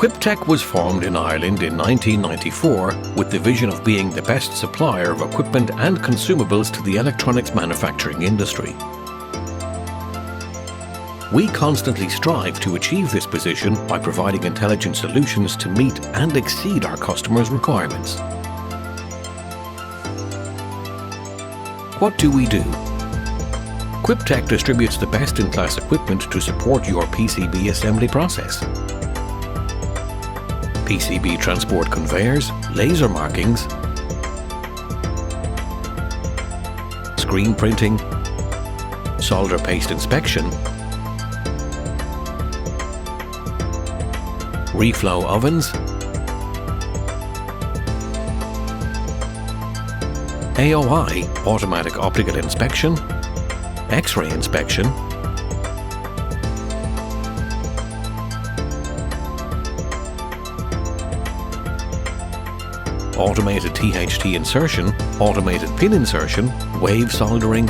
Quiptech was formed in Ireland in 1994 with the vision of being the best supplier of equipment and consumables to the electronics manufacturing industry. We constantly strive to achieve this position by providing intelligent solutions to meet and exceed our customers' requirements. What do we do? Quiptech distributes the best-in-class equipment to support your PCB assembly process. PCB transport conveyors, laser markings, screen printing, solder paste inspection, reflow ovens, AOI, automatic optical inspection, X-ray inspection, automated THT insertion, automated pin insertion, wave soldering,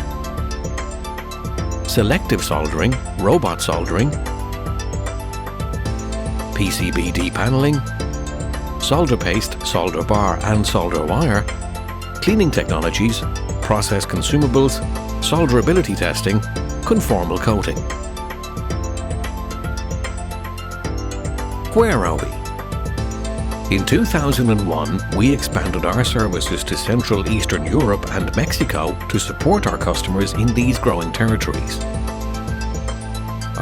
selective soldering, robot soldering, PCB depaneling, solder paste, solder bar and solder wire, cleaning technologies, process consumables, solderability testing, conformal coating. Where are we? In 2001, we expanded our services to Central Eastern Europe and Mexico to support our customers in these growing territories.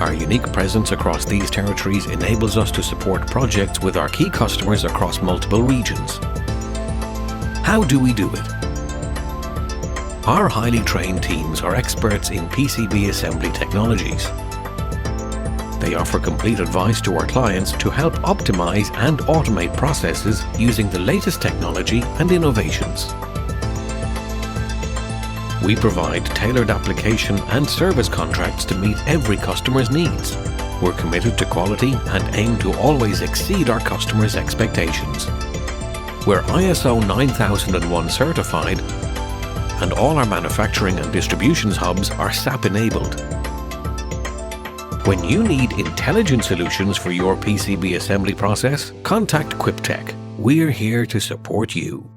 Our unique presence across these territories enables us to support projects with our key customers across multiple regions. How do we do it? Our highly trained teams are experts in PCB assembly technologies. They offer complete advice to our clients to help optimize and automate processes using the latest technology and innovations. We provide tailored application and service contracts to meet every customer's needs. We're committed to quality and aim to always exceed our customers' expectations. We're ISO 9001 certified, and all our manufacturing and distributions hubs are SAP enabled. When you need intelligent solutions for your PCB assembly process, contact Quiptech. We're here to support you.